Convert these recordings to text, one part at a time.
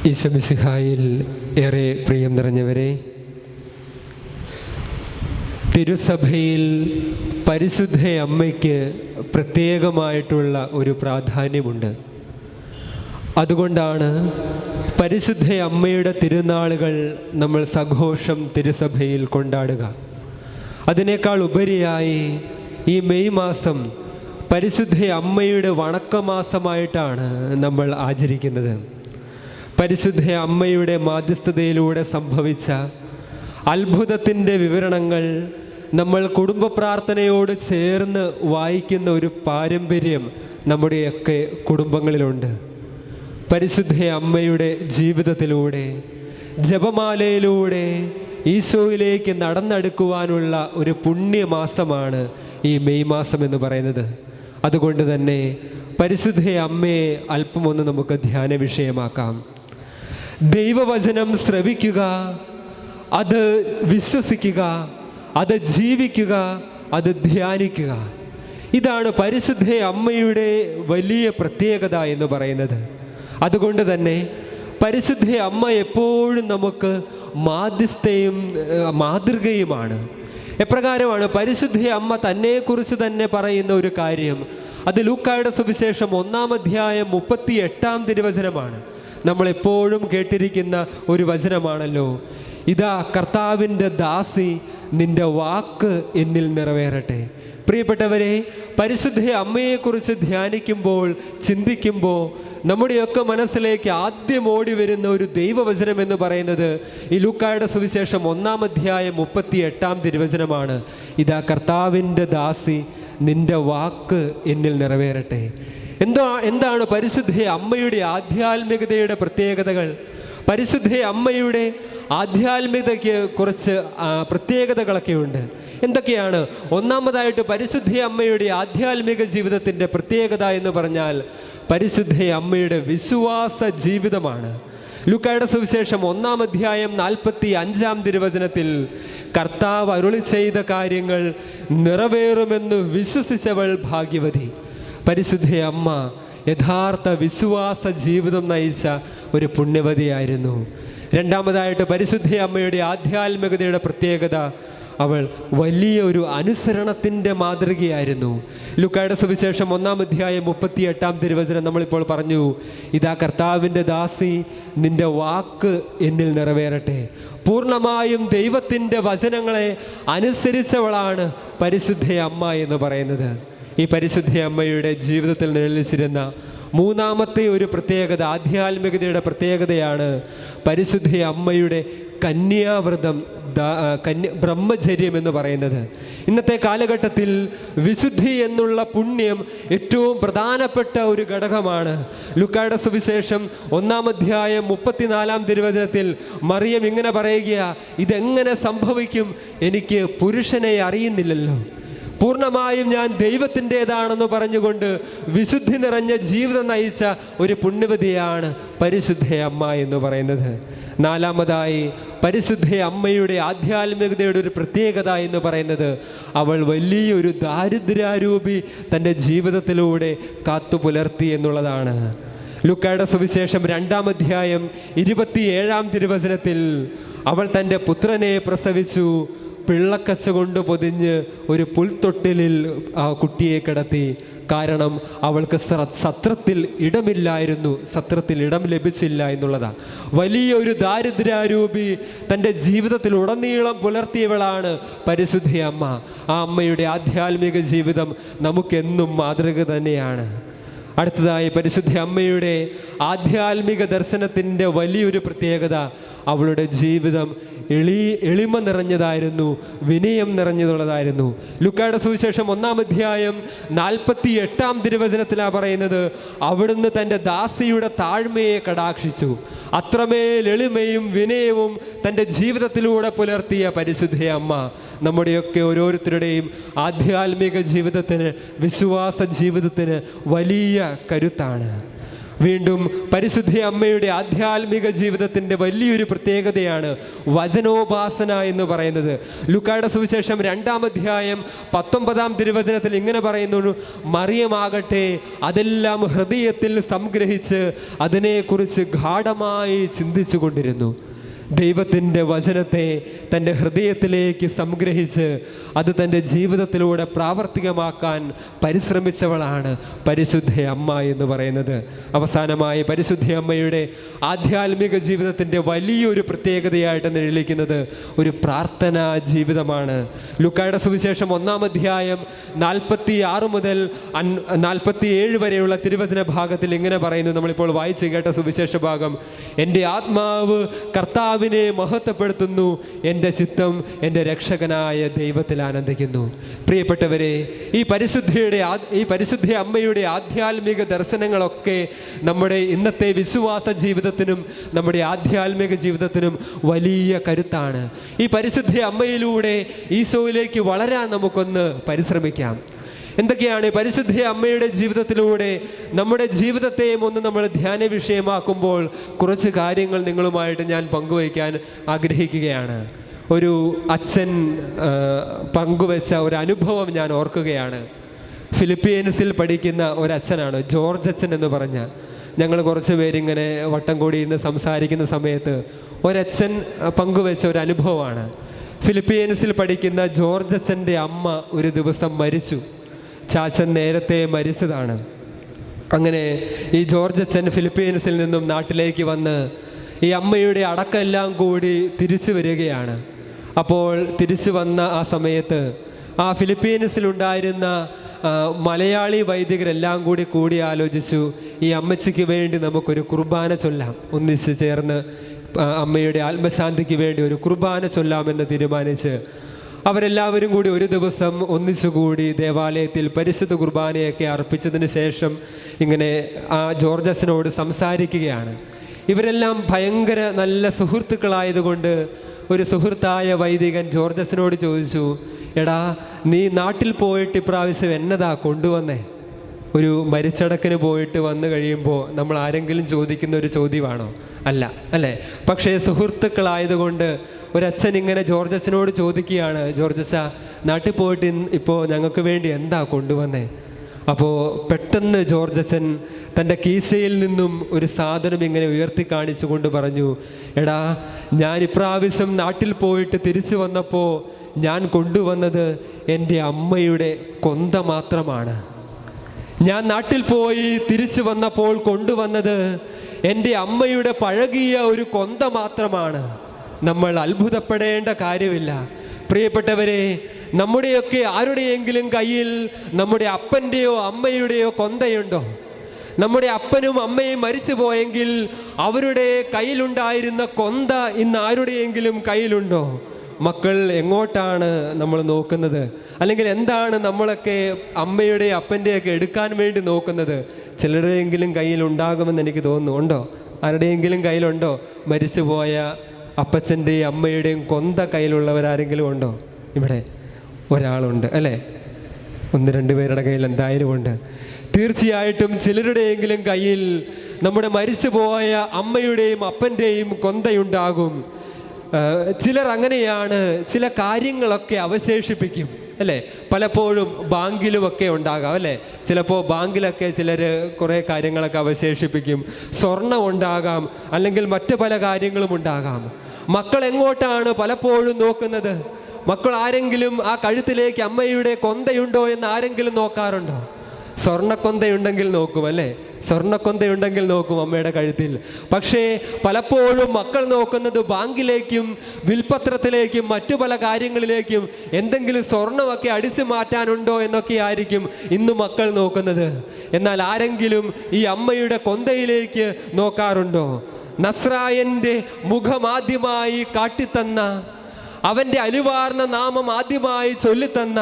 ഈശോ മിശിഹായിൽ ഏറെ പ്രിയം നിറഞ്ഞവരെ, തിരുസഭയിൽ പരിശുദ്ധ അമ്മയ്ക്ക് പ്രത്യേകമായിട്ടുള്ള ഒരു പ്രാധാന്യമുണ്ട്. അതുകൊണ്ടാണ് പരിശുദ്ധ അമ്മയുടെ തിരുനാളുകൾ നമ്മൾ സഘോഷം തിരുസഭയിൽ കൊണ്ടാടുക. അതിനേക്കാൾ ഉപരിയായി ഈ മെയ് മാസം പരിശുദ്ധ അമ്മയുടെ വണക്കമാസമായിട്ടാണ് നമ്മൾ ആചരിക്കുന്നത്. പരിശുദ്ധ അമ്മയുടെ മാധ്യസ്ഥതയിലൂടെ സംഭവിച്ച അത്ഭുതത്തിൻ്റെ വിവരണങ്ങൾ നമ്മൾ കുടുംബ പ്രാർത്ഥനയോട് ചേർന്ന് വായിക്കുന്ന ഒരു പാരമ്പര്യം നമ്മുടെയൊക്കെ കുടുംബങ്ങളിലുണ്ട്. പരിശുദ്ധ അമ്മയുടെ ജീവിതത്തിലൂടെ, ജപമാലയിലൂടെ ഈശോയിലേക്ക് നടന്നെടുക്കുവാനുള്ള ഒരു പുണ്യമാസമാണ് ഈ മെയ് മാസം എന്ന് പറയുന്നത്. അതുകൊണ്ട് തന്നെ പരിശുദ്ധ അമ്മയെ അല്പമൊന്ന് നമുക്ക് ധ്യാന വിഷയമാക്കാം. ദൈവവചനം ശ്രവിക്കുക, അത് വിശ്വസിക്കുക, അത് ജീവിക്കുക, അത് ധ്യാനിക്കുക. ഇതാണ് പരിശുദ്ധ അമ്മയുടെ വലിയ പ്രത്യേകത എന്ന് പറയുന്നത്. അതുകൊണ്ട് തന്നെ പരിശുദ്ധ അമ്മ എപ്പോഴും നമുക്ക് മാധ്യസ്ഥയും മാതൃകയുമാണ്. എപ്രകാരമാണ് പരിശുദ്ധ അമ്മ തന്നെക്കുറിച്ച് തന്നെ പറയുന്ന ഒരു കാര്യം? അത് ലൂക്കായുടെ സുവിശേഷം 1-ാം അധ്യായം 38-ാം തിരുവചനമാണ്. നമ്മളെപ്പോഴും കേട്ടിരിക്കുന്ന ഒരു വചനമാണല്ലോ, ഇതാ കർത്താവിൻ്റെ ദാസി, നിൻ്റെ വാക്ക് എന്നിൽ നിറവേറട്ടെ. പ്രിയപ്പെട്ടവരെ, പരിശുദ്ധ അമ്മയെക്കുറിച്ച് ധ്യാനിക്കുമ്പോൾ, ചിന്തിക്കുമ്പോൾ നമ്മുടെയൊക്കെ മനസ്സിലേക്ക് ആദ്യം ഓടി വരുന്ന ഒരു ദൈവവചനം എന്ന് പറയുന്നത് ഈ ലൂക്കായുടെ സുവിശേഷം 1-ാം അധ്യായം 38-ാം തിരുവചനമാണ്. ഇതാ കർത്താവിൻ്റെ ദാസി, നിൻ്റെ വാക്ക് എന്നിൽ നിറവേറട്ടെ. എന്താണ് പരിശുദ്ധ അമ്മയുടെ ആധ്യാത്മികതയുടെ പ്രത്യേകതകൾ? പരിശുദ്ധ അമ്മയുടെ ആധ്യാത്മികതയ്ക്ക് കുറച്ച് പ്രത്യേകതകളൊക്കെ ഉണ്ട്. എന്തൊക്കെയാണ്? ഒന്നാമതായിട്ട് പരിശുദ്ധ അമ്മയുടെ ആധ്യാത്മിക ജീവിതത്തിൻ്റെ പ്രത്യേകത എന്ന് പറഞ്ഞാൽ പരിശുദ്ധ അമ്മയുടെ വിശ്വാസ ജീവിതമാണ്. ലൂക്കായുടെ സുവിശേഷം 1-ാം അധ്യായം 45-ാം തിരുവചനത്തിൽ കർത്താവ് അരുളി ചെയ്ത കാര്യങ്ങൾ നിറവേറുമെന്ന് വിശ്വസിച്ചവൾ ഭാഗ്യവതി. പരിശുദ്ധ അമ്മ യഥാർത്ഥ വിശ്വാസ ജീവിതം നയിച്ച ഒരു പുണ്യവതിയായിരുന്നു. രണ്ടാമതായിട്ട് പരിശുദ്ധ അമ്മയുടെ ആധ്യാത്മികതയുടെ പ്രത്യേകത, അവൾ വലിയ ഒരു അനുസരണത്തിൻ്റെ മാതൃകയായിരുന്നു. ലൂക്കായുടെ സുവിശേഷം 1-ാം അധ്യായം 38-ാം തിരുവചനം നമ്മളിപ്പോൾ പറഞ്ഞു, ഇതാ കർത്താവിൻ്റെ ദാസി, നിൻ്റെ വാക്ക് എന്നിൽ നിറവേറട്ടെ. പൂർണ്ണമായും ദൈവത്തിൻ്റെ വചനങ്ങളെ അനുസരിച്ചവളാണ് പരിശുദ്ധ അമ്മ എന്ന് പറയുന്നത്. ഈ പരിശുദ്ധ അമ്മയുടെ ജീവിതത്തിൽ നിഴലിച്ചിരുന്ന മൂന്നാമത്തെ ഒരു പ്രത്യേകത, ആധ്യാത്മികതയുടെ പ്രത്യേകതയാണ് പരിശുദ്ധ അമ്മയുടെ കന്യാവ്രതം, ബ്രഹ്മചര്യം എന്ന് പറയുന്നത്. ഇന്നത്തെ കാലഘട്ടത്തിൽ വിശുദ്ധി എന്നുള്ള പുണ്യം ഏറ്റവും പ്രധാനപ്പെട്ട ഒരു ഘടകമാണ്. ലൂക്കായുടെ സുവിശേഷം 1-ാം അധ്യായം 34-ാം തിരുവചനത്തിൽ മറിയം ഇങ്ങനെ പറയുക, ഇതെങ്ങനെ സംഭവിക്കും? എനിക്ക് പുരുഷനെ അറിയുന്നില്ലല്ലോ. പൂർണ്ണമായും ഞാൻ ദൈവത്തിൻ്റെതാണെന്ന് പറഞ്ഞുകൊണ്ട് വിശുദ്ധി നിറഞ്ഞ ജീവിതം നയിച്ച ഒരു പുണ്യവതിയാണ് പരിശുദ്ധ അമ്മ എന്ന് പറയുന്നത്. നാലാമതായി പരിശുദ്ധ അമ്മയുടെ ആധ്യാത്മികതയുടെ ഒരു പ്രത്യേകത എന്ന് പറയുന്നത്, അവൾ വലിയൊരു ദാരിദ്ര്യാരൂപി തൻ്റെ ജീവിതത്തിലൂടെ കാത്തുപുലർത്തി എന്നുള്ളതാണ്. ലൂക്കായുടെ സുവിശേഷം 2-ാം അധ്യായം 27-ാം തിരുവചനത്തിൽ അവൾ തൻ്റെ പുത്രനെ പ്രസവിച്ചു, പിള്ളക്കച്ച കൊണ്ട് പൊതിഞ്ഞ് ഒരു പുൽത്തൊട്ടിലിൽ ആ കുട്ടിയെ കിടത്തി. കാരണം അവൾക്ക് സത്രത്തിൽ ഇടമില്ലായിരുന്നു, സത്രത്തിൽ ഇടം ലഭിച്ചില്ല എന്നുള്ളതാണ്. വലിയൊരു ദാരിദ്ര്യാരൂപി തൻ്റെ ജീവിതത്തിൽ ഉടനീളം പുലർത്തിയവളാണ് പരിശുദ്ധ അമ്മ. ആ അമ്മയുടെ ആധ്യാത്മിക ജീവിതം നമുക്കെന്നും മാതൃക തന്നെയാണ്. അടുത്തതായി പരിശുദ്ധ അമ്മയുടെ ആധ്യാത്മിക ദർശനത്തിൻ്റെ വലിയൊരു പ്രത്യേകത, അവളുടെ ജീവിതം എളിമ നിറഞ്ഞതായിരുന്നു, വിനയം നിറഞ്ഞതുള്ളതായിരുന്നു. ലൂക്കായുടെ സുവിശേഷം 1-ാം അധ്യായം 48-ാം തിരുവചനത്തിലാണ് പറയുന്നത്, അവിടുന്ന് തൻ്റെ ദാസിയുടെ താഴ്മയെ കടാക്ഷിച്ചു. അത്രമേൽ എളിമയും വിനയവും തൻ്റെ ജീവിതത്തിലൂടെ പുലർത്തിയ പരിശുദ്ധ അമ്മ നമ്മുടെയൊക്കെ ഓരോരുത്തരുടെയും ആധ്യാത്മിക ജീവിതത്തിന്, വിശ്വാസ ജീവിതത്തിന് വലിയ കരുത്താണ്. വീണ്ടും പരിശുദ്ധ അമ്മയുടെ ആധ്യാത്മിക ജീവിതത്തിൻ്റെ വലിയൊരു പ്രത്യേകതയാണ് വചനോപാസന എന്ന് പറയുന്നത്. ലൂക്കായുടെ സുവിശേഷം 2-ാം അധ്യായം 19-ാം തിരുവചനത്തിൽ ഇങ്ങനെ പറയുന്നു, മറിയമാകട്ടെ അതെല്ലാം ഹൃദയത്തിൽ സംഗ്രഹിച്ച് അതിനെക്കുറിച്ച് ഗാഢമായി ചിന്തിച്ചു കൊണ്ടിരുന്നു. ദൈവത്തിൻ്റെ വചനത്തെ തൻ്റെ ഹൃദയത്തിലേക്ക് സംഗ്രഹിച്ച് അത് തൻ്റെ ജീവിതത്തിലൂടെ പ്രാവർത്തികമാക്കാൻ പരിശ്രമിച്ചവളാണ് പരിശുദ്ധ അമ്മ എന്ന് പറയുന്നത്. അവസാനമായി പരിശുദ്ധ അമ്മയുടെ ആധ്യാത്മിക ജീവിതത്തിൻ്റെ വലിയൊരു പ്രത്യേകതയായിട്ട് നിഴലിക്കുന്നത് ഒരു പ്രാർത്ഥനാ ജീവിതമാണ്. ലൂക്കായുടെ സുവിശേഷം 1-ാം അധ്യായം 46 മുതൽ 47 വരെയുള്ള തിരുവചന ഭാഗത്തിൽ ഇങ്ങനെ പറയുന്നു, നമ്മളിപ്പോൾ വായിച്ചു കേട്ട സുവിശേഷ ഭാഗം, എൻ്റെ ആത്മാവ് കർത്താവിനെ മഹത്വപ്പെടുത്തുന്നു, എൻ്റെ ചിത്തം എൻ്റെ രക്ഷകനായ ദൈവത്തിൽ ആനന്ദിക്കുന്നു. പ്രിയപ്പെട്ടവരെ, ഈ പരിശുദ്ധ അമ്മയുടെ ആധ്യാത്മിക ദർശനങ്ങളൊക്കെ നമ്മുടെ ഇന്നത്തെ വിശ്വാസ ജീവിതത്തിനും നമ്മുടെ ആധ്യാത്മിക ജീവിതത്തിനും വലിയ കരുത്താണ്. ഈ പരിശുദ്ധ അമ്മയിലൂടെ ഈശോയിലേക്ക് വളരാൻ നമുക്കൊന്ന് പരിശ്രമിക്കാം. എന്തൊക്കെയാണ് പരിശുദ്ധ അമ്മയുടെ ജീവിതത്തിലൂടെ നമ്മുടെ ജീവിതത്തെയും ഒന്ന് നമ്മൾ ധ്യാന വിഷയമാക്കുമ്പോൾ കുറച്ച് കാര്യങ്ങൾ നിങ്ങളുമായിട്ട് ഞാൻ പങ്കുവയ്ക്കാൻ ആഗ്രഹിക്കുകയാണ്. ഒരു അച്ഛൻ പങ്കുവെച്ച ഒരു അനുഭവം ഞാൻ ഓർക്കുകയാണ്. ഫിലിപ്പീൻസിൽ പഠിക്കുന്ന ഒരച്ഛനാണ്, ജോർജ് അച്ഛൻ എന്ന് പറഞ്ഞ. ഞങ്ങൾ കുറച്ച് പേരിങ്ങനെ വട്ടം കൂടി ഇന്ന് സംസാരിക്കുന്ന സമയത്ത് ഒരച്ഛൻ പങ്കുവെച്ച ഒരു അനുഭവമാണ്. ഫിലിപ്പീൻസിൽ പഠിക്കുന്ന ജോർജ് അച്ഛൻ്റെ അമ്മ ഒരു ദിവസം മരിച്ചു. ചാച്ചൻ നേരത്തെ മരിച്ചതാണ്. അങ്ങനെ ഈ ജോർജ് അച്ഛൻ ഫിലിപ്പീൻസിൽ നിന്നും നാട്ടിലേക്ക് വന്ന് ഈ അമ്മയുടെ അടക്കമെല്ലാം കൂടി തിരിച്ചു വരികയാണ്. അപ്പോൾ തിരിച്ചു വന്ന ആ സമയത്ത് ആ ഫിലിപ്പീൻസിലുണ്ടായിരുന്ന മലയാളി വൈദികരെല്ലാം കൂടി ആലോചിച്ചു, ഈ അമ്മച്ചിക്ക് വേണ്ടി നമുക്കൊരു കുർബാന ചൊല്ലാം, ഒന്നിച്ച് ചേർന്ന് അമ്മയുടെ ആത്മശാന്തിക്ക് വേണ്ടി ഒരു കുർബാന ചൊല്ലാമെന്ന് തീരുമാനിച്ച് അവരെല്ലാവരും കൂടി ഒരു ദിവസം ഒന്നിച്ചുകൂടി ദേവാലയത്തിൽ പരിശുദ്ധ കുർബാനയൊക്കെ അർപ്പിച്ചതിന് ശേഷം ഇങ്ങനെ ആ ജോർജസിനോട് സംസാരിക്കുകയാണ്. ഇവരെല്ലാം ഭയങ്കര നല്ല സുഹൃത്തുക്കളായതുകൊണ്ട് ഒരു സുഹൃത്തായ വൈദികൻ ജോർജസിനോട് ചോദിച്ചു, എടാ നീ നാട്ടിൽ പോയിട്ട് ഇപ്രാവശ്യം എന്നതാ കൊണ്ടുവന്നേ? ഒരു മരിച്ചടക്കിന് പോയിട്ട് വന്നു കഴിയുമ്പോൾ നമ്മൾ ആരെങ്കിലും ചോദിക്കുന്ന ഒരു ചോദ്യമാണോ? അല്ല, അല്ലേ? പക്ഷേ സുഹൃത്തുക്കളായതുകൊണ്ട് ഒരച്ഛൻ ഇങ്ങനെ ജോർജസിനോട് ചോദിക്കുകയാണ്, ജോർജസ നാട്ടിൽ പോയിട്ട് ഇപ്പോൾ ഞങ്ങൾക്ക് വേണ്ടി എന്താ കൊണ്ടുവന്നേ? അപ്പോൾ പെട്ടെന്ന് ജോർജസൻ തൻ്റെ കീശയിൽ നിന്നും ഒരു സാധനം ഇങ്ങനെ ഉയർത്തി കാണിച്ചുകൊണ്ട് പറഞ്ഞു, എടാ ഞാൻ ഇപ്രാവശ്യം നാട്ടിൽ പോയിട്ട് തിരിച്ചു വന്നപ്പോൾ ഞാൻ കൊണ്ടുവന്നത് എൻ്റെ അമ്മയുടെ കൊന്ത മാത്രമാണ്. ഞാൻ നാട്ടിൽ പോയി തിരിച്ചു വന്നപ്പോൾ കൊണ്ടുവന്നത് എൻ്റെ അമ്മയുടെ പഴകിയ ഒരു കൊന്ത മാത്രമാണ്. നമ്മൾ അത്ഭുതപ്പെടേണ്ട കാര്യമില്ല. പ്രിയപ്പെട്ടവരെ, നമ്മുടെയൊക്കെ ആരുടെയെങ്കിലും കയ്യിൽ നമ്മുടെ അപ്പൻ്റെയോ അമ്മയുടെയോ കൊന്തയുണ്ടോ? നമ്മുടെ അപ്പനും അമ്മയും മരിച്ചു പോയെങ്കിൽ അവരുടെ കയ്യിലുണ്ടായിരുന്ന കൊന്ത ഇന്ന് ആരുടെയെങ്കിലും കയ്യിലുണ്ടോ? മക്കൾ എങ്ങോട്ടാണ് നമ്മൾ നോക്കുന്നത്? അല്ലെങ്കിൽ എന്താണ് നമ്മളൊക്കെ അമ്മയുടെ അപ്പൻ്റെയൊക്കെ എടുക്കാൻ വേണ്ടി നോക്കുന്നത്? ചിലരുടെയെങ്കിലും കയ്യിലുണ്ടാകുമെന്ന് എനിക്ക് തോന്നുന്നു. ഉണ്ടോ? ആരുടെയെങ്കിലും കയ്യിലുണ്ടോ മരിച്ചുപോയ അപ്പച്ചൻ്റെയും അമ്മയുടെയും കൊന്ത കയ്യിലുള്ളവരാരെങ്കിലും ഉണ്ടോ? ഇവിടെ ഒരാളുണ്ട്, അല്ലേ? 1-2 പേരുടെ കയ്യിൽ എന്തായാലും ഉണ്ട്. തീർച്ചയായിട്ടും ചിലരുടെയെങ്കിലും കയ്യിൽ നമ്മുടെ മരിച്ചുപോയ അമ്മയുടെയും അപ്പൻ്റെയും കൊന്തയുണ്ടാകും. ചിലർ അങ്ങനെയാണ്, ചില കാര്യങ്ങളൊക്കെ അവശേഷിപ്പിക്കും, അല്ലേ? പലപ്പോഴും ബാങ്കിലുമൊക്കെ ഉണ്ടാകാം, അല്ലേ? ചിലപ്പോൾ ബാങ്കിലൊക്കെ ചിലർ കുറേ കാര്യങ്ങളൊക്കെ അവശേഷിപ്പിക്കും. സ്വർണം ഉണ്ടാകാം, അല്ലെങ്കിൽ മറ്റു പല കാര്യങ്ങളും ഉണ്ടാകാം. മക്കൾ എങ്ങോട്ടാണ് പലപ്പോഴും നോക്കുന്നത്? മക്കൾ ആരെങ്കിലും ആ കഴുത്തിലേക്ക് അമ്മയുടെ കൊന്തയുണ്ടോ എന്ന് ആരെങ്കിലും നോക്കാറുണ്ടോ? സ്വർണ്ണക്കൊന്തയുണ്ടെങ്കിൽ നോക്കും, അല്ലേ? സ്വർണ്ണക്കൊന്തയുണ്ടെങ്കിൽ നോക്കും അമ്മയുടെ കഴുത്തിൽ. പക്ഷേ പലപ്പോഴും മക്കൾ നോക്കുന്നത് ബാങ്കിലേക്കും വിൽപത്രത്തിലേക്കും മറ്റു പല കാര്യങ്ങളിലേക്കും, എന്തെങ്കിലും സ്വർണ്ണമൊക്കെ അടിച്ചു മാറ്റാനുണ്ടോ എന്നൊക്കെ ആയിരിക്കും ഇന്ന് മക്കൾ നോക്കുന്നത്. എന്നാൽ ആരെങ്കിലും ഈ അമ്മയുടെ കൊന്തയിലേക്ക് നോക്കാറുണ്ടോ? നസ്രായൻ്റെ മുഖമാദ്യമായി കാട്ടിത്തന്ന, അവൻ്റെ അലിവാർന്ന നാമം ആദ്യമായി ചൊല്ലിത്തന്ന,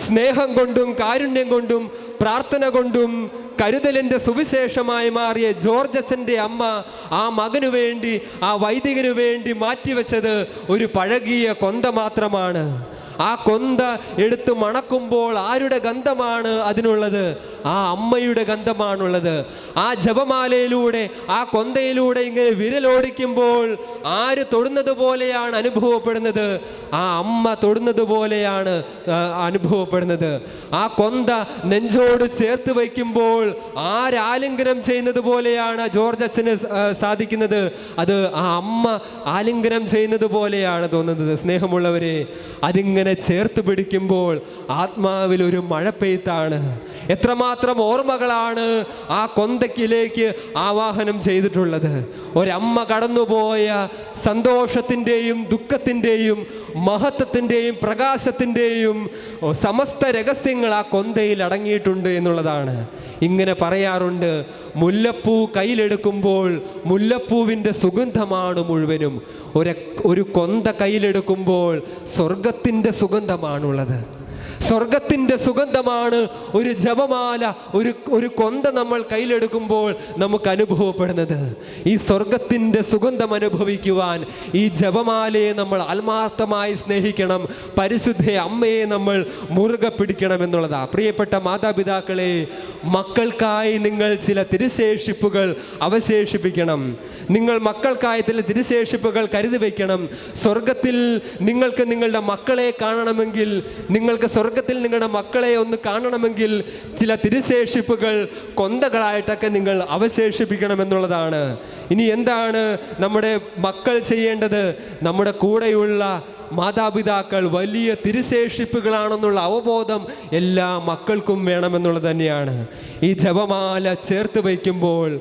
സ്നേഹം കൊണ്ടും കാരുണ്യം കൊണ്ടും പ്രാർത്ഥന കൊണ്ടും കരുതലിൻ്റെ സുവിശേഷമായി മാറിയ ജോർജസിൻ്റെ അമ്മ ആ മകനു വേണ്ടി, ആ വൈദികനു വേണ്ടി മാറ്റിവെച്ചത് ഒരു പഴകിയ കൊന്ത മാത്രമാണ്. ആ കൊന്ത എടുത്ത് മണക്കുമ്പോൾ ആരുടെ ഗന്ധമാണ് അതിനുള്ളത്? ആ അമ്മയുടെ ഗന്ധമാണുള്ളത്. ആ ജപമാലയിലൂടെ, ആ കൊന്തയിലൂടെ ഇങ്ങനെ വിരലോടിക്കുമ്പോൾ ആര് തൊടുന്നത് പോലെയാണ് അനുഭവപ്പെടുന്നത്? ആ അമ്മ തൊടുന്നത് പോലെയാണ് അനുഭവപ്പെടുന്നത്. ആ കൊന്ത നെഞ്ചോട് ചേർത്ത് വയ്ക്കുമ്പോൾ ആരാലിംഗനം ചെയ്യുന്നത് പോലെയാണ് ജോർജ് അച്ഛന് സാധിക്കുന്നത്. അത് ആ അമ്മ ആലിംഗനം ചെയ്യുന്നത് പോലെയാണ് തോന്നുന്നത്. സ്നേഹമുള്ളവരെ, അതിങ്ങനെ ചേർത്ത് പിടിക്കുമ്പോൾ ആത്മാവിൽ ഒരു മഴ പെയ്ത്താണ്. എത്രമാത്രം ഓർമ്മകളാണ് ആ കൊന്തക്കിലേക്ക് ആവാഹനം ചെയ്തിട്ടുള്ളത്. ഒരമ്മ കടന്നുപോയ സന്തോഷത്തിൻ്റെയും ദുഃഖത്തിൻ്റെയും മഹത്വത്തിൻ്റെയും പ്രകാശത്തിൻ്റെയും സമസ്ത രഹസ്യങ്ങൾ ആ കൊന്തയിൽ അടങ്ങിയിട്ടുണ്ട് എന്നുള്ളതാണ്. ഇങ്ങനെ പറയാറുണ്ട്, മുല്ലപ്പൂ കയ്യിലെടുക്കുമ്പോൾ മുല്ലപ്പൂവിൻ്റെ സുഗന്ധമാണ് മുഴുവനും. ഒരു കൊന്ത കയ്യിലെടുക്കുമ്പോൾ സ്വർഗത്തിൻ്റെ സുഗന്ധമാണുള്ളത്. സ്വർഗത്തിൻ്റെ സുഗന്ധമാണ് ഒരു ജപമാല, ഒരു കൊന്ത നമ്മൾ കയ്യിലെടുക്കുമ്പോൾ നമുക്ക് അനുഭവപ്പെടുന്നത്. ഈ സ്വർഗത്തിൻ്റെ സുഗന്ധം അനുഭവിക്കുവാൻ ഈ ജപമാലയെ നമ്മൾ ആത്മാർത്ഥമായി സ്നേഹിക്കണം. പരിശുദ്ധ അമ്മയെ നമ്മൾ മുറുകെ പിടിക്കണം എന്നുള്ളതാണ്. പ്രിയപ്പെട്ട മാതാപിതാക്കളെ, മക്കൾക്കായി നിങ്ങൾ ചില തിരുശേഷിപ്പുകൾ അവശേഷിപ്പിക്കണം. നിങ്ങൾ മക്കൾക്കായി ചില തിരുശേഷിപ്പുകൾ കരുതി വയ്ക്കണം. സ്വർഗത്തിൽ നിങ്ങൾക്ക് നിങ്ങളുടെ മക്കളെ കാണണമെങ്കിൽ, നിങ്ങൾക്ക് സ്വർഗത്തിൽ നിങ്ങളുടെ മക്കളെ ഒന്ന് കാണണമെങ്കിൽ ചില തിരുശേഷിപ്പുകൾ കൊന്തകളായിട്ടൊക്കെ നിങ്ങൾ അവശേഷിപ്പിക്കണമെന്നുള്ളതാണ്. ഇനി എന്താണ് നമ്മുടെ മക്കൾ ചെയ്യേണ്ടത്? നമ്മുടെ കൂടെയുള്ള മാതാപിതാക്കൾ വലിയ തിരുശേഷിപ്പുകളാണെന്നുള്ള അവബോധം എല്ലാ മക്കൾക്കും വേണമെന്നുള്ളത് തന്നെയാണ്. ഈ ജപമാല ചേർത്ത് വയ്ക്കുമ്പോൾ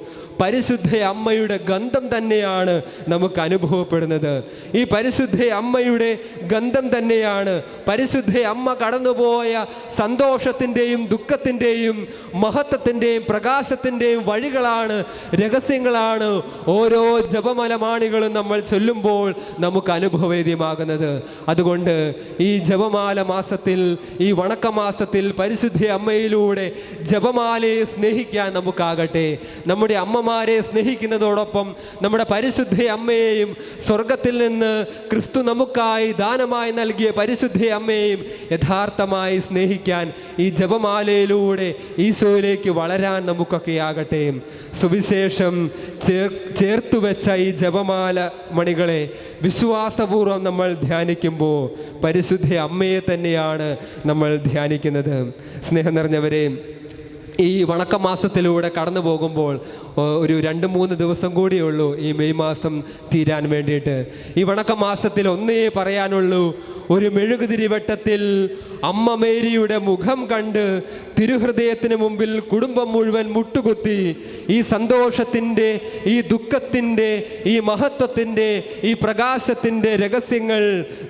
പരിശുദ്ധ അമ്മയുടെ ഗന്ധം തന്നെയാണ് നമുക്ക് അനുഭവപ്പെടുന്നത്. ഈ പരിശുദ്ധ അമ്മയുടെ ഗന്ധം തന്നെയാണ്, പരിശുദ്ധ അമ്മ കടന്നുപോയ സന്തോഷത്തിൻ്റെയും ദുഃഖത്തിൻ്റെയും മഹത്വത്തിൻ്റെയും പ്രകാശത്തിൻ്റെയും വഴികളാണ്, രഹസ്യങ്ങളാണ് ഓരോ ജപമാലമാണികളും നമ്മൾ ചൊല്ലുമ്പോൾ നമുക്ക് അനുഭവവേദ്യമാകുന്നത്. അതുകൊണ്ട് ഈ ജപമാല മാസത്തിൽ, ഈ വണക്കമാസത്തിൽ പരിശുദ്ധ അമ്മയിലൂടെ ജപമാലയെ സ്നേഹിക്കാൻ നമുക്കാകട്ടെ. നമ്മുടെ അമ്മമാരെ സ്നേഹിക്കുന്നതോടൊപ്പം നമ്മുടെ പരിശുദ്ധ അമ്മയെയും, സ്വർഗത്തിൽ നിന്ന് ക്രിസ്തു നമുക്കായി ദാനമായി നൽകിയ പരിശുദ്ധ അമ്മയെയും യഥാർത്ഥമായി സ്നേഹിക്കാൻ ഈ ജപമാലയിലൂടെ ഈശോയിലേക്ക് വളരാൻ നമുക്കൊക്കെ ആകട്ടെ. സുവിശേഷം ചേർത്തുവെച്ച ഈ ജപമാല മണികളെ വിശ്വാസപൂർവ്വം നമ്മൾ ധ്യാനിക്കുമ്പോൾ പരിശുദ്ധ അമ്മയെ തന്നെയാണ് നമ്മൾ ധ്യാനിക്കുന്നത്. സ്നേഹം നിറഞ്ഞവരെ, ഈ വണക്കമാസത്തിലൂടെ കടന്നു പോകുമ്പോൾ ഒരു 2-3 ദിവസം കൂടിയേ ഉള്ളൂ ഈ മെയ് മാസം തീരാൻ വേണ്ടിയിട്ട്. ഈ വണക്കമാസത്തിൽ ഒന്നേ പറയാനുള്ളൂ, ഒരു മെഴുകുതിരിവട്ടത്തിൽ അമ്മ മേരിയുടെ മുഖം കണ്ട് തിരുഹൃദയത്തിന് മുമ്പിൽ കുടുംബം മുഴുവൻ മുട്ടുകുത്തി ഈ സന്തോഷത്തിൻ്റെ, ഈ ദുഃഖത്തിൻ്റെ, ഈ മഹത്വത്തിൻ്റെ, ഈ പ്രകാശത്തിൻ്റെ രഹസ്യങ്ങൾ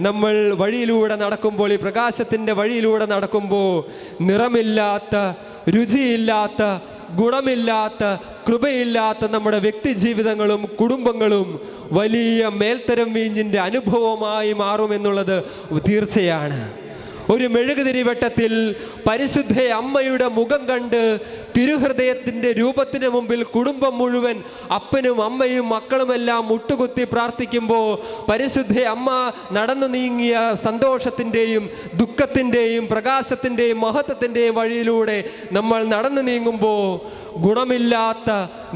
നമ്മൾ വഴിയിലൂടെ നടക്കുമ്പോൾ, ഈ പ്രകാശത്തിൻ്റെ വഴിയിലൂടെ നടക്കുമ്പോൾ നിറമില്ലാത്ത, രുചിയില്ലാത്ത, ഗുണമില്ലാത്ത, കൃപയില്ലാത്ത നമ്മുടെ വ്യക്തി ജീവിതങ്ങളും കുടുംബങ്ങളും വലിയ മേൽത്തരം വീഞ്ഞിൻ്റെ അനുഭവമായി മാറുമെന്നുള്ളത് തീർച്ചയാണ്. ഒരു മെഴുകുതിരിവട്ടത്തിൽ പരിശുദ്ധ അമ്മയുടെ മുഖം കണ്ട് തിരുഹൃദയത്തിൻ്റെ രൂപത്തിന് മുമ്പിൽ കുടുംബം മുഴുവൻ, അപ്പനും അമ്മയും മക്കളുമെല്ലാം മുട്ടുകുത്തി പ്രാർത്ഥിക്കുമ്പോൾ പരിശുദ്ധ അമ്മ നടന്നു നീങ്ങിയ സന്തോഷത്തിൻ്റെയും ദുഃഖത്തിൻ്റെയും പ്രകാശത്തിൻ്റെയും മഹത്വത്തിൻ്റെയും വഴിയിലൂടെ നമ്മൾ നടന്നു നീങ്ങുമ്പോൾ ഗുണമില്ലാത്ത,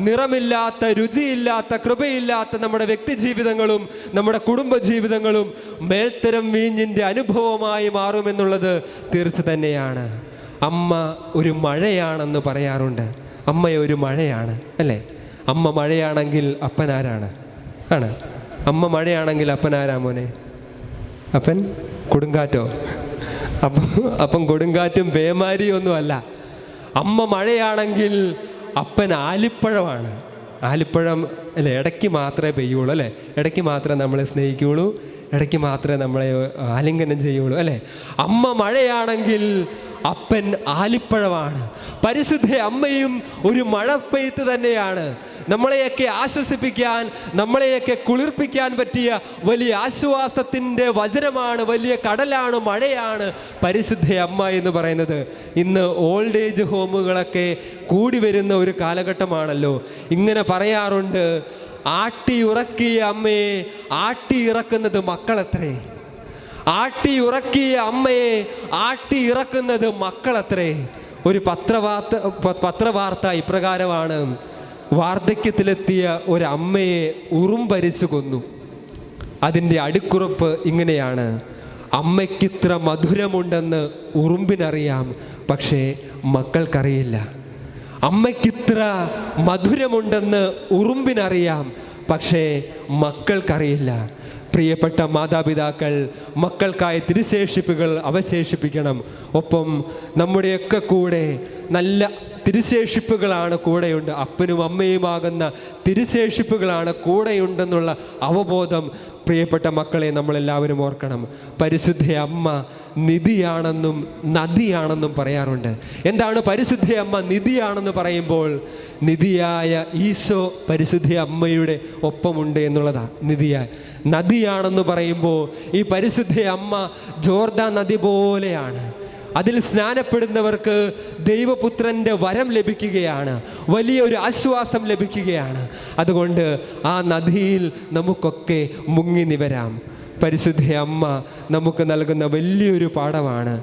നിറമില്ലാത്ത, രുചിയില്ലാത്ത, കൃപയില്ലാത്ത നമ്മുടെ വ്യക്തി ജീവിതങ്ങളും നമ്മുടെ കുടുംബ ജീവിതങ്ങളും മേൽത്തരം വീഞ്ഞിൻ്റെ അനുഭവമായി മാറുമെന്നുള്ളത് തീർച്ച തന്നെയാണ്. അമ്മ ഒരു മഴയാണെന്ന് പറയാറുണ്ട്. അമ്മ ഒരു മഴയാണ്, അല്ലേ? അമ്മ മഴയാണെങ്കിൽ അപ്പനാരാണ്? ആണ്. അമ്മ മഴയാണെങ്കിൽ അപ്പനാരാ മോനെ? അപ്പൻ കൊടുങ്കാറ്റോ? അപ്പം കൊടുങ്കാറ്റും പേമാരിയും ഒന്നുമല്ല. അമ്മ മഴയാണെങ്കിൽ അപ്പൻ ആലിപ്പഴമാണ്. ആലിപ്പഴം അല്ലേ, ഇടയ്ക്ക് മാത്രമേ പെയ്യുള്ളൂ, അല്ലേ? ഇടയ്ക്ക് മാത്രമേ നമ്മളെ സ്നേഹിക്കുകയുള്ളൂ, ഇടയ്ക്ക് മാത്രമേ നമ്മളെ ആലിംഗനം ചെയ്യുള്ളൂ, അല്ലേ? അമ്മ മഴയാണെങ്കിൽ അപ്പൻ ആലിപ്പഴമാണ്. പരിശുദ്ധ അമ്മയും ഒരു മഴപ്പെയ്ത്ത് തന്നെയാണ്. നമ്മളെയൊക്കെ ആശ്വസിപ്പിക്കാൻ, നമ്മളെയൊക്കെ കുളിർപ്പിക്കാൻ പറ്റിയ വലിയ ആശ്വാസത്തിൻ്റെ വചനമാണ്, വലിയ കടലാണ്, മഴയാണ് പരിശുദ്ധ അമ്മ എന്ന് പറയുന്നത്. ഇന്ന് ഓൾഡ് ഏജ് ഹോമുകളൊക്കെ കൂടി വരുന്ന ഒരു കാലഘട്ടമാണല്ലോ. ഇങ്ങനെ പറയാറുണ്ട്, ആട്ടി ഉറക്കിയ അമ്മയെ ആട്ടി ഇറക്കുന്നത് മക്കളത്രേ. ആട്ടി ഉറക്കിയ അമ്മയെ ആട്ടി ഇറക്കുന്നത് മക്കളത്രേ. ഒരു പത്രവാർത്ത ഇപ്രകാരമാണ്: വാർദ്ധക്യത്തിലെത്തിയ ഒരമ്മയെ ഉറുമ്പരിച്ചു കൊന്നു. അതിൻ്റെ അടിക്കുറിപ്പ് ഇങ്ങനെയാണ്: അമ്മയ്ക്കിത്ര മധുരമുണ്ടെന്ന് ഉറുമ്പിനറിയാം, പക്ഷേ മക്കൾക്കറിയില്ല. അമ്മയ്ക്കിത്ര മധുരമുണ്ടെന്ന് ഉറുമ്പിനറിയാം, പക്ഷേ മക്കൾക്കറിയില്ല. പ്രിയപ്പെട്ട മാതാപിതാക്കൾ, മക്കൾക്കായി തിരുശേഷിപ്പുകൾ അവശേഷിപ്പിക്കണം. ഒപ്പം നമ്മുടെയൊക്കെ കൂടെ നല്ല തിരുശേഷിപ്പുകളാണ് കൂടെയുണ്ട്. അപ്പനും അമ്മയുമാകുന്ന തിരുശേഷിപ്പുകളാണ് കൂടെയുണ്ടെന്നുള്ള അവബോധം പ്രിയപ്പെട്ട മക്കളെ നമ്മളെല്ലാവരും ഓർക്കണം. പരിശുദ്ധ അമ്മ നിധിയാണെന്നും നദിയാണെന്നും പറയാറുണ്ട്. എന്താണ് പരിശുദ്ധ അമ്മ നിധിയാണെന്ന് പറയുമ്പോൾ? നിധിയായ ഈശോ പരിശുദ്ധ അമ്മയുടെ ഒപ്പമുണ്ട് എന്നുള്ളതാണ് നിധിയായ. നദിയാണെന്ന് പറയുമ്പോൾ ഈ പരിശുദ്ധ അമ്മ ജോർദാൻ നദി പോലെയാണ്. അതിൽ സ്നാനപ്പെടുന്നവർക്ക് ദൈവപുത്രൻ്റെ വരം ലഭിക്കുകയാണ്, വലിയൊരു ആശ്വാസം ലഭിക്കുകയാണ്. അതുകൊണ്ട് ആ നദിയിൽ നമുക്കൊക്കെ മുങ്ങി നിവരാം. പരിശുദ്ധ അമ്മ നമുക്ക് നൽകുന്ന വലിയൊരു പാഠമാണ്.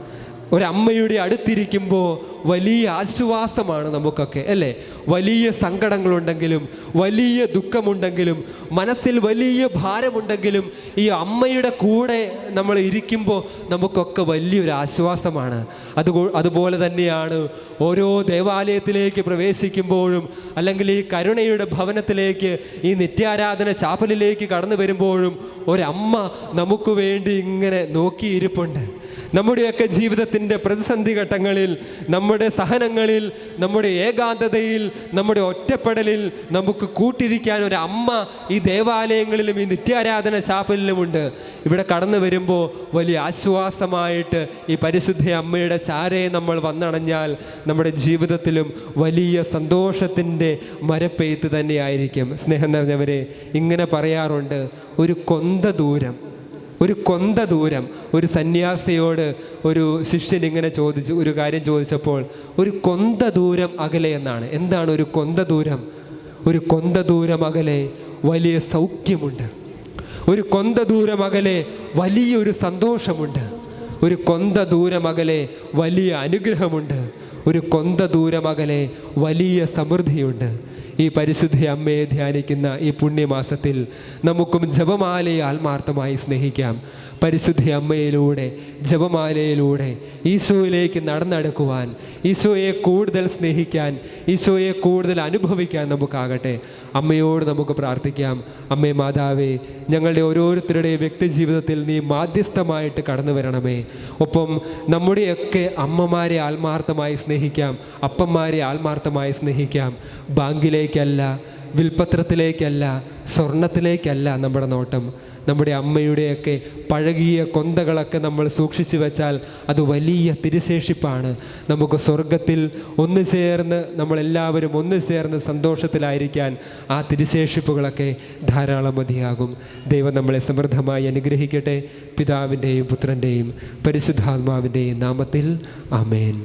ഒരമ്മയുടെ അടുത്തിരിക്കുമ്പോൾ വലിയ ആശ്വാസമാണ് നമുക്കൊക്കെ, അല്ലേ? വലിയ സങ്കടങ്ങളുണ്ടെങ്കിലും, വലിയ ദുഃഖമുണ്ടെങ്കിലും, മനസ്സിൽ വലിയ ഭാരമുണ്ടെങ്കിലും ഈ അമ്മയുടെ കൂടെ നമ്മൾ ഇരിക്കുമ്പോൾ നമുക്കൊക്കെ വലിയൊരു ആശ്വാസമാണ്. അതുപോലെ തന്നെയാണ് ഓരോ ദേവാലയത്തിലേക്ക് പ്രവേശിക്കുമ്പോഴും, അല്ലെങ്കിൽ ഈ കരുണയുടെ ഭവനത്തിലേക്ക്, ഈ നിത്യാരാധന ചാപ്പലിലേക്ക് കടന്നു വരുമ്പോഴും ഒരമ്മ നമുക്ക് വേണ്ടി ഇങ്ങനെ നോക്കിയിരിപ്പുണ്ട്. നമ്മുടെയൊക്കെ ജീവിതത്തിൻ്റെ പ്രതിസന്ധി ഘട്ടങ്ങളിൽ, നമ്മുടെ സഹനങ്ങളിൽ, നമ്മുടെ ഏകാന്തതയിൽ, നമ്മുടെ ഒറ്റപ്പെടലിൽ നമുക്ക് കൂട്ടിരിക്കാൻ ഒരു അമ്മ ഈ ദേവാലയങ്ങളിലും ഈ നിത്യാരാധന ചാപ്പലിലുമുണ്ട്. ഇവിടെ കടന്നു വരുമ്പോൾ വലിയ ആശ്വാസമായിട്ട് ഈ പരിശുദ്ധ അമ്മയുടെ ചാരയെ നമ്മൾ വന്നണഞ്ഞാൽ നമ്മുടെ ജീവിതത്തിലും വലിയ സന്തോഷത്തിൻ്റെ മരപ്പെയ്ത്ത് തന്നെയായിരിക്കും. സ്നേഹം നിറഞ്ഞവരെ, ഇങ്ങനെ പറയാറുണ്ട്, ഒരു കൊന്ത ദൂരം ഒരു സന്യാസിയോട് ഒരു ശിഷ്യൻ ഇങ്ങനെ ഒരു കാര്യം ചോദിച്ചപ്പോൾ, ഒരു കൊന്ത ദൂരം അകലെ എന്നാണ്. എന്താണ് ഒരു കൊന്ത ദൂരം? ഒരു കൊന്ത ദൂരം അകലെ വലിയ സൗഖ്യമുണ്ട്. ഒരു കൊന്ത ദൂരം അകലെ വലിയൊരു സന്തോഷമുണ്ട്. ഒരു കൊന്ത ദൂരം അകലെ വലിയ അനുഗ്രഹമുണ്ട്. ഒരു കൊന്ത ദൂരം അകലെ വലിയ സമൃദ്ധിയുണ്ട്. ഈ പരിശുദ്ധ അമ്മയെ ധ്യാനിക്കുന്ന ഈ പുണ്യമാസത്തിൽ നമുക്കും ജപമാലയെ ആത്മാർത്ഥമായി സ്നേഹിക്കാം. പരിശുദ്ധ അമ്മയിലൂടെ, ജപമാലയിലൂടെ ഈശോയിലേക്ക് നടന്നെടുക്കുവാൻ, ഈശോയെ കൂടുതൽ സ്നേഹിക്കാൻ, ഈശോയെ കൂടുതൽ അനുഭവിക്കാൻ നമുക്കാകട്ടെ. അമ്മയോട് നമുക്ക് പ്രാർത്ഥിക്കാം. അമ്മേ മാതാവേ, ഞങ്ങളുടെ ഓരോരുത്തരുടെയും വ്യക്തി ജീവിതത്തിൽ നീ മാധ്യസ്ഥമായിട്ട് കടന്നു വരണമേ. ഒപ്പം നമ്മുടെയൊക്കെ അമ്മമാരെ ആത്മാർത്ഥമായി സ്നേഹിക്കാം, അപ്പന്മാരെ ആത്മാർത്ഥമായി സ്നേഹിക്കാം. ബാങ്കിലേക്കല്ല, വിൽപത്രത്തിലേക്കല്ല, സ്വർണത്തിലേക്കല്ല നമ്മുടെ നോട്ടം. നമ്മുടെ അമ്മയുടെയൊക്കെ പഴകിയ കൊന്തകളൊക്കെ നമ്മൾ സൂക്ഷിച്ചു വെച്ചാൽ അത് വലിയ തിരുശേഷിപ്പാണ്. നമുക്ക് സ്വർഗത്തിൽ നമ്മളെല്ലാവരും ഒന്ന് ചേർന്ന് സന്തോഷത്തിലായിരിക്കാൻ ആ തിരുശേഷിപ്പുകളൊക്കെ ധാരാളം മതിയാകും. ദൈവം നമ്മളെ സമൃദ്ധമായി അനുഗ്രഹിക്കട്ടെ. പിതാവിൻ്റെയും പുത്രൻ്റെയും പരിശുദ്ധാത്മാവിൻ്റെയും നാമത്തിൽ ആമേൻ.